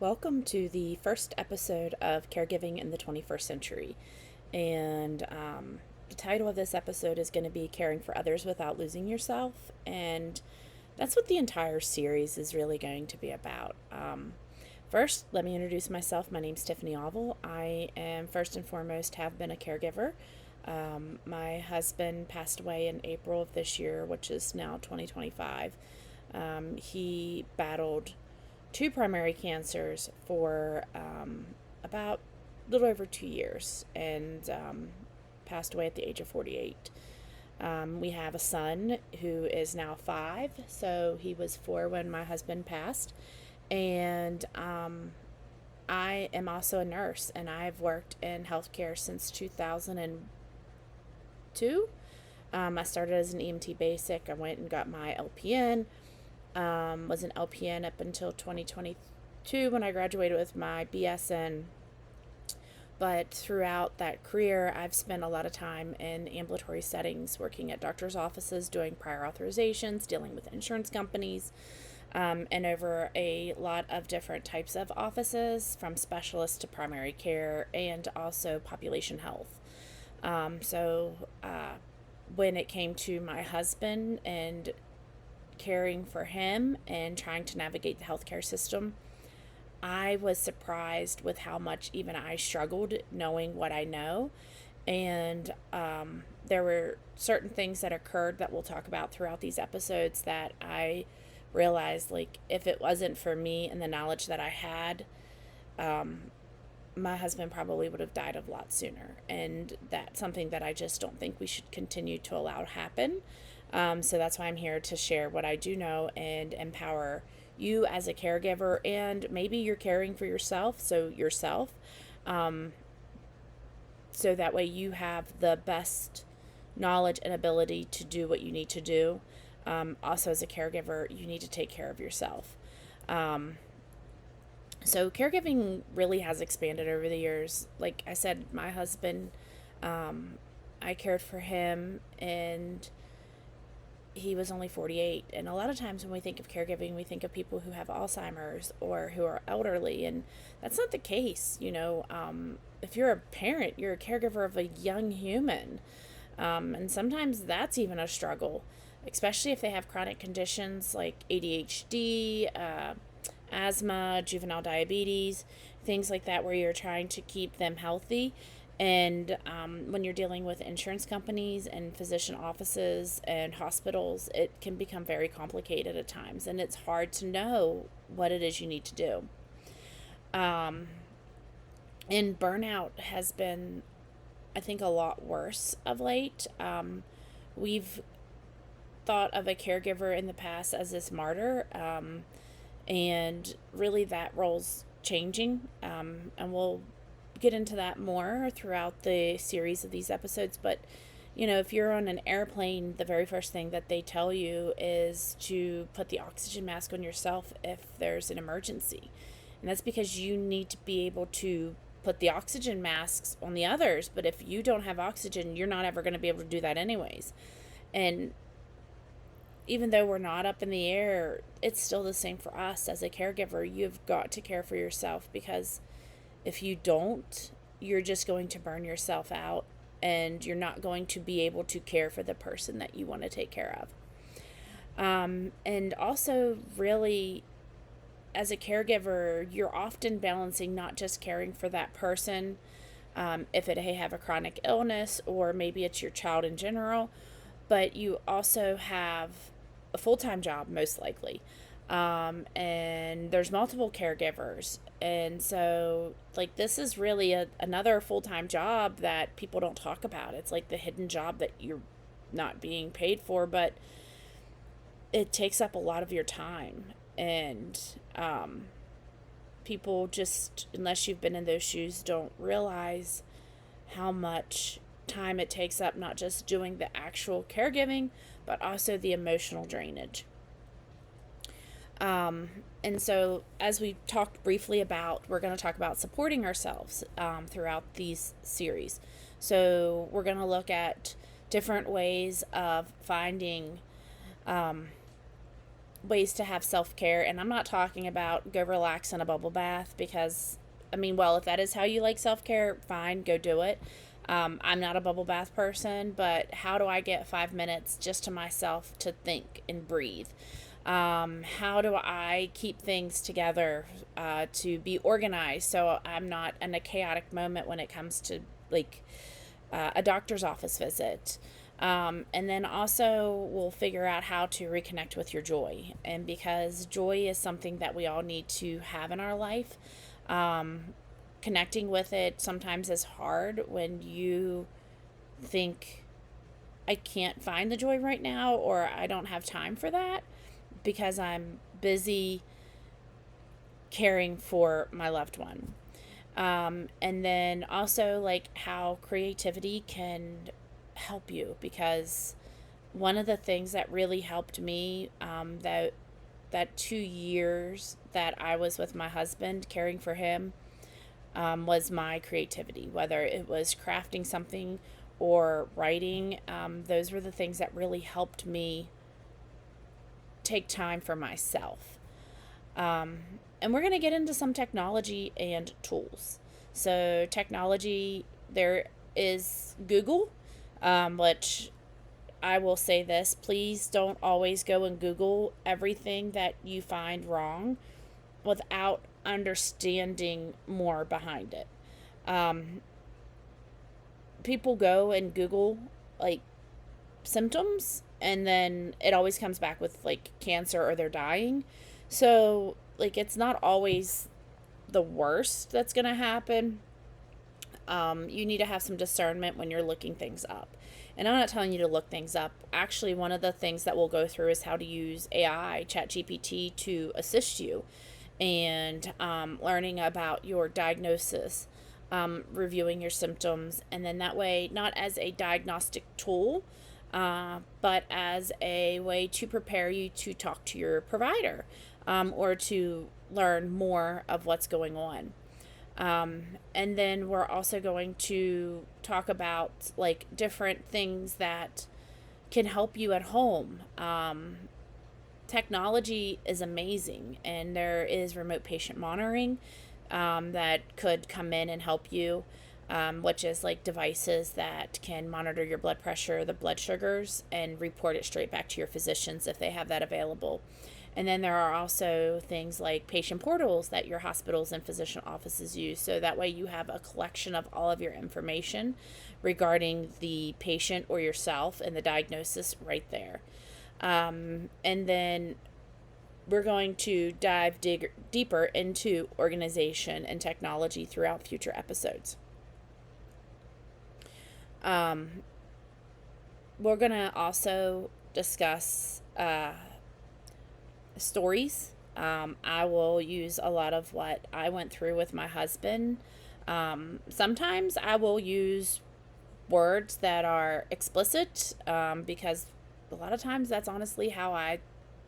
Welcome to the first episode of Caregiving in the 21st Century. And the title of this episode is going to be Caring for Others Without Losing Yourself. And that's what the entire series is really going to be about. First, let me introduce myself. My name's Tiffany. I am first and foremost have been a caregiver. My husband passed away in April of this year, which is now 2025. He battled two primary cancers for about a little over 2 years and passed away at the age of 48. We have a son who is now 5, so he was 4 when my husband passed. And I am also a nurse, and I've worked in healthcare since 2002. I started as an EMT basic. I went and got my LPN. Was an LPN up until 2022 when I graduated with my BSN. But throughout that career, I've spent a lot of time in ambulatory settings, working at doctor's offices, doing prior authorizations, dealing with insurance companies, and over a lot of different types of offices, from specialist to primary care, and also population health. When it came to my husband and caring for him and trying to navigate the healthcare system, I was surprised with how much even I struggled knowing what I know. And there were certain things that occurred that we'll talk about throughout these episodes that I realized, like, if it wasn't for me and the knowledge that I had, my husband probably would have died a lot sooner. And that's something that I just don't think we should continue to allow to happen. So that's why I'm here to share what I do know and empower you as a caregiver, and maybe you're caring for yourself, so that way you have the best knowledge and ability to do what you need to do. Also, as a caregiver, you need to take care of yourself. So caregiving really has expanded over the years. Like I said, my husband, I cared for him, and he was only 48. And a lot of times when we think of caregiving, we think of people who have Alzheimer's or who are elderly, and that's not the case. If you're a parent, you're a caregiver of a young human. And sometimes that's even a struggle, especially if they have chronic conditions like ADHD, asthma, juvenile diabetes, things like that, where you're trying to keep them healthy. And when you're dealing with insurance companies and physician offices and hospitals, it can become very complicated at times, and it's hard to know what it is you need to do. And burnout has been, I think, a lot worse of late. We've thought of a caregiver in the past as this martyr, and really that role's changing, and we'll get into that more throughout the series of these episodes. But if you're on an airplane, the very first thing that they tell you is to put the oxygen mask on yourself if there's an emergency. And that's because you need to be able to put the oxygen masks on the others. But if you don't have oxygen, you're not ever going to be able to do that anyways. And even though we're not up in the air, it's still the same for us as a caregiver. You've got to care for yourself, because if you don't, you're just going to burn yourself out, and you're not going to be able to care for the person that you want to take care of. And also, really, as a caregiver, you're often balancing not just caring for that person, if they have a chronic illness, or maybe it's your child in general, but you also have a full-time job, most likely. And there's multiple caregivers. And so, like, this is really another full-time job that people don't talk about. It's like the hidden job that you're not being paid for, but it takes up a lot of your time. And people just, unless you've been in those shoes, don't realize how much time it takes up, not just doing the actual caregiving, but also the emotional drainage. And so, as we talked briefly about, we're going to talk about supporting ourselves throughout these series. So we're going to look at different ways of finding ways to have self-care, and I'm not talking about go relax in a bubble bath, because I mean, well, if that is how you like self-care, fine, go do it. I'm not a bubble bath person, but how do I get 5 minutes just to myself to think and breathe? How do I keep things together, to be organized so I'm not in a chaotic moment when it comes to like a doctor's office visit? And then also we'll figure out how to reconnect with your joy. And because joy is something that we all need to have in our life, connecting with it sometimes is hard when you think, I can't find the joy right now, or I don't have time for that because I'm busy caring for my loved one. And then also like how creativity can help you, because one of the things that really helped me, that 2 years that I was with my husband caring for him, was my creativity, whether it was crafting something or writing. Those were the things that really helped me take time for myself. And we're going to get into some technology and tools. So, technology, there is Google, which I will say this, please don't always go and Google everything that you find wrong without understanding more behind it. People go and Google like symptoms, and then it always comes back with like cancer or they're dying. So, like, it's not always the worst that's going to happen. You need to have some discernment when you're looking things up. And I'm not telling you to look things up. Actually, one of the things that we'll go through is how to use AI, ChatGPT, to assist you, and learning about your diagnosis, reviewing your symptoms, and then that way, not as a diagnostic tool, but as a way to prepare you to talk to your provider, or to learn more of what's going on. And then we're also going to talk about like different things that can help you at home. Technology is amazing, and there is remote patient monitoring, that could come in and help you, which is like devices that can monitor your blood pressure, the blood sugars, and report it straight back to your physicians if they have that available. And then there are also things like patient portals that your hospitals and physician offices use. So that way you have a collection of all of your information regarding the patient or yourself and the diagnosis right there. And then we're going to dive deeper into organization and technology throughout future episodes. We're going to also discuss stories. I will use a lot of what I went through with my husband. Sometimes I will use words that are explicit, because a lot of times that's honestly how I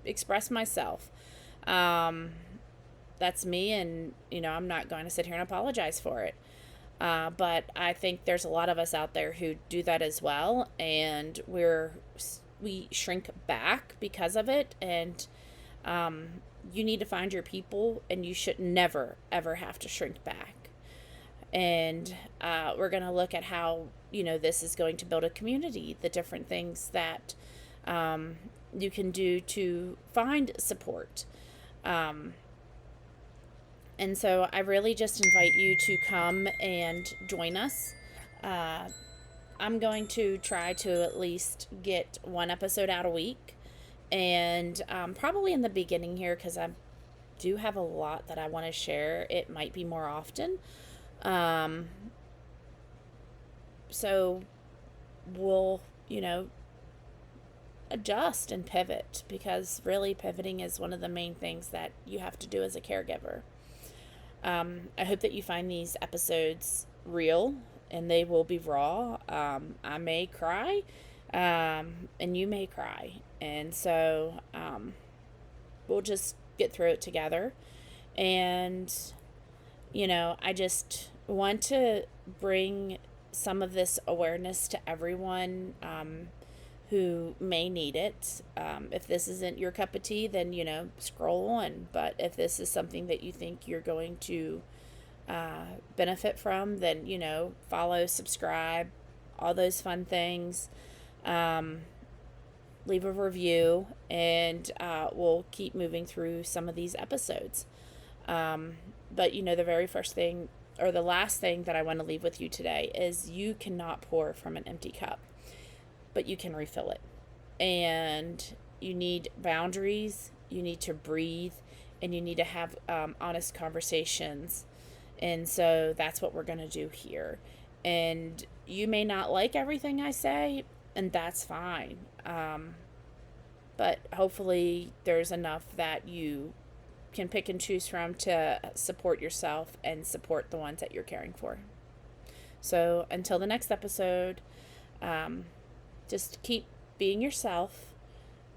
express myself. That's me, and I'm not going to sit here and apologize for it. But I think there's a lot of us out there who do that as well, and we shrink back because of it. And you need to find your people, and you should never ever have to shrink back. And we're going to look at how this is going to build a community, the different things that you can do to find support. And so I really just invite you to come and join us. I'm going to try to at least get one episode out a week. And probably in the beginning here, because I do have a lot that I want to share, it might be more often. So we'll, adjust and pivot, because really pivoting is one of the main things that you have to do as a caregiver. I hope that you find these episodes real, and they will be raw. I may cry, and you may cry. And so we'll just get through it together. And, I just want to bring some of this awareness to everyone, who may need it. If this isn't your cup of tea, then, scroll on. But if this is something that you think you're going to benefit from, then, follow, subscribe, all those fun things. Leave a review, and we'll keep moving through some of these episodes. But, the very first thing, or the last thing that I want to leave with you today is you cannot pour from an empty cup, but you can refill it. And you need boundaries, you need to breathe, and you need to have honest conversations. And so that's what we're going to do here. And you may not like everything I say, and that's fine. But hopefully there's enough that you can pick and choose from to support yourself and support the ones that you're caring for. So until the next episode, just keep being yourself.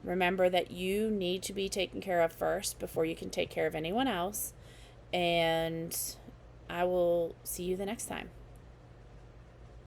Remember that you need to be taken care of first before you can take care of anyone else. And I will see you the next time.